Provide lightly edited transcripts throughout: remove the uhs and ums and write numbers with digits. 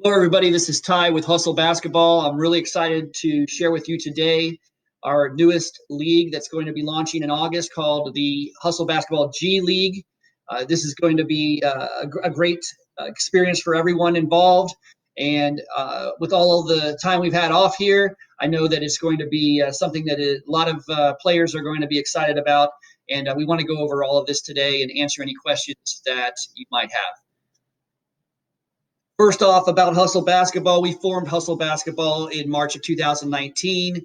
Hello, everybody. This is Ty with Hustle Basketball. I'm really excited to share with you today our newest league that's going to be launching in August called the Hustle Basketball G League. This is going to be a great experience for everyone involved. And with all of the time we've had off here, I know that it's going to be something that a lot of players are going to be excited about. And we want to go over all of this today and answer any questions that you might have. First off, about Hustle Basketball, we formed Hustle Basketball in March of 2019,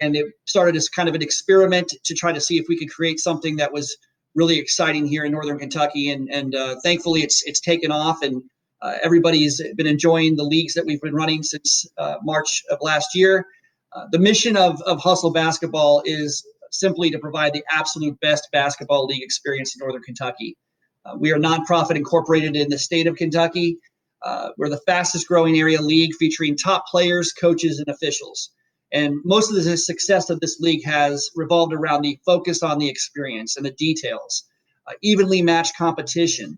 and it started as kind of an experiment to try to see if we could create something that was really exciting here in Northern Kentucky. And thankfully, it's taken off, and everybody's been enjoying the leagues that we've been running since March of last year. The mission of Hustle Basketball is simply to provide the absolute best basketball league experience in Northern Kentucky. We are nonprofit incorporated in the state of Kentucky. We're the fastest growing area league featuring top players, coaches, and officials. And most of the success of this league has revolved around the focus on the experience and the details, evenly matched competition,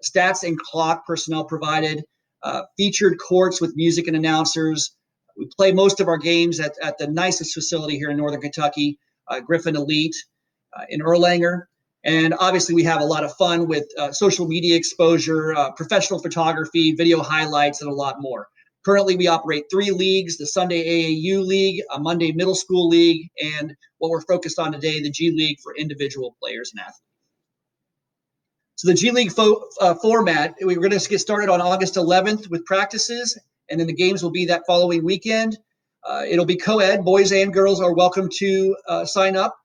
stats and clock personnel provided, featured courts with music and announcers. We play most of our games at the nicest facility here in Northern Kentucky, Griffin Elite in Erlanger. And obviously, we have a lot of fun with social media exposure, professional photography, video highlights, and a lot more. Currently, we operate 3 leagues, the Sunday AAU League, a Monday Middle School League, and what we're focused on today, the G League for individual players and athletes. So the G League format, we're going to get started on August 11th with practices, and then the games will be that following weekend. It'll be co-ed. Boys and girls are welcome to sign up.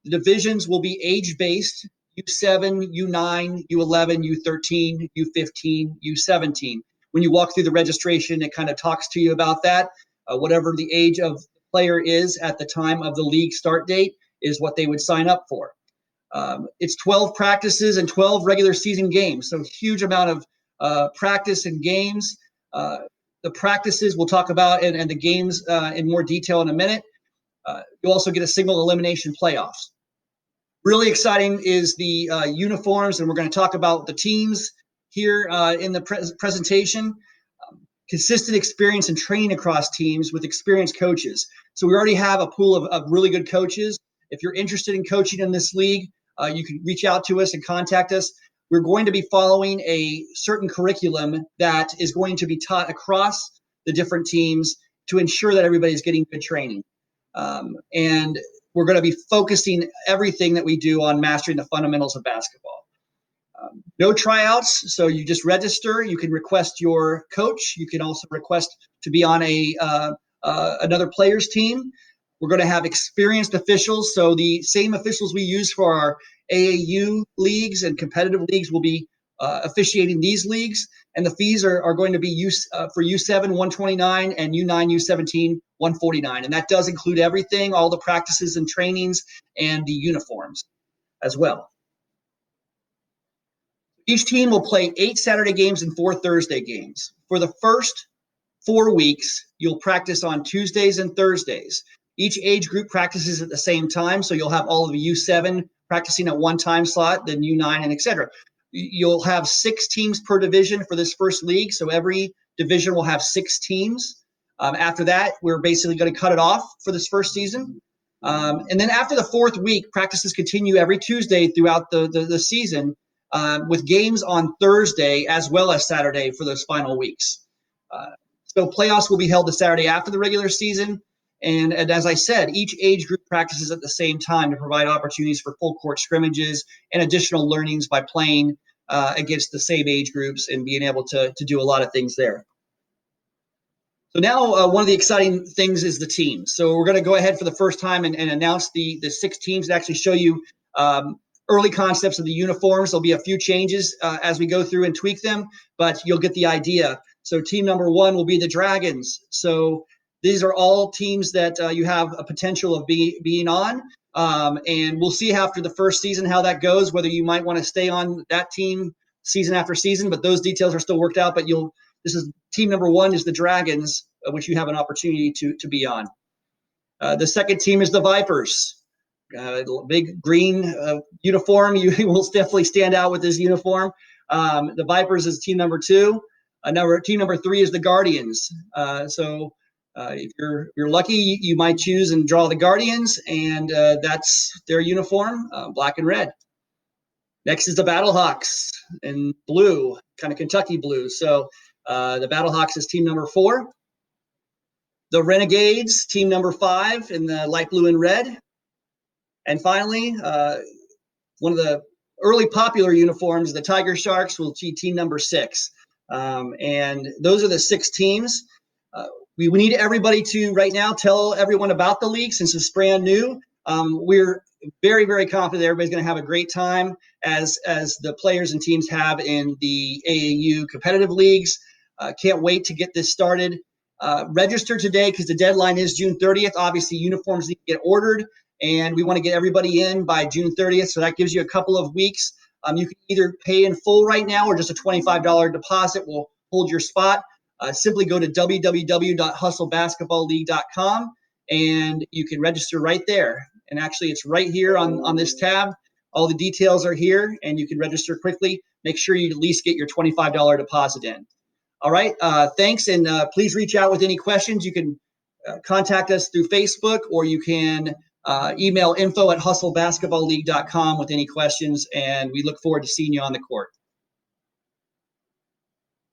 The divisions will be age-based, U7, U9, U11, U13, U15, U17. When you walk through the registration, it kind of talks to you about that. Whatever the age of the player is at the time of the league start date is what they would sign up for. It's 12 practices and 12 regular season games, so huge amount of practice and games. The practices we'll talk about and the games in more detail in a minute. You'll also get a single elimination playoffs. Really exciting is the uniforms, and we're going to talk about the teams here in the presentation. Consistent experience and training across teams with experienced coaches. So we already have a pool of really good coaches. If you're interested in coaching in this league, you can reach out to us and contact us. We're going to be following a certain curriculum that is going to be taught across the different teams to ensure that everybody's getting good training. And we're going to be focusing everything that we do on mastering the fundamentals of basketball. No tryouts, so you just register. You can request your coach. You can also request to be on another player's team. We're going to have experienced officials, so the same officials we use for our AAU leagues and competitive leagues will be officiating these leagues, and the fees are going to be for U7 $129 and U9 U17 $149, and that does include everything, all the practices and trainings, and the uniforms as well. Each team will play 8 Saturday games and 4 Thursday games. For the first 4 weeks, you'll practice on Tuesdays and Thursdays. Each age group practices at the same time, so you'll have all of the U7 practicing at one time slot, then U9, and et cetera. You'll have 6 teams per division for this first league, so every division will have 6 teams. After that, we're basically going to cut it off for this first season. And then after the 4th week, practices continue every Tuesday throughout the season with games on Thursday as well as Saturday for those final weeks. So playoffs will be held the Saturday after the regular season. And as I said, each age group practices at the same time to provide opportunities for full court scrimmages and additional learnings by playing against the same age groups and being able to do a lot of things there. So now one of the exciting things is the teams. So we're going to go ahead for the first time and announce the 6 teams and actually show you early concepts of the uniforms. There'll be a few changes as we go through and tweak them, but you'll get the idea. So team number 1 will be the Dragons. So these are all teams that you have a potential of being on, and we'll see after the first season how that goes, whether you might want to stay on that team season after season, but those details are still worked out. But this is team number 1 is the Dragons, which you have an opportunity to be on. The second team is the Vipers. Big green uniform. You will definitely stand out with this uniform. The Vipers is team number 2. Team number 3 is the Guardians. If you're lucky, you might choose and draw the Guardians, and that's their uniform, black and red. Next is the Battlehawks in blue, kind of Kentucky blue. So the Battlehawks is team number 4. The Renegades, team number 5 in the light blue and red. And finally, one of the early popular uniforms, the Tiger Sharks, will be team number 6. And those are the 6 teams. We need everybody to right now tell everyone about the league since it's brand new. We're very, very confident everybody's going to have a great time as the players and teams have in the AAU competitive leagues. Can't wait to get this started. Register today because the deadline is June 30th. Obviously, uniforms need to get ordered, and we want to get everybody in by June 30th. So that gives you a couple of weeks. You can either pay in full right now or just a $25 deposit will hold your spot. Simply go to www.hustlebasketballleague.com and you can register right there. And actually, it's right here on this tab. All the details are here, and you can register quickly. Make sure you at least get your $25 deposit in. All right, thanks, and please reach out with any questions. You can contact us through Facebook, or you can email info@hustlebasketballleague.com with any questions, and we look forward to seeing you on the court.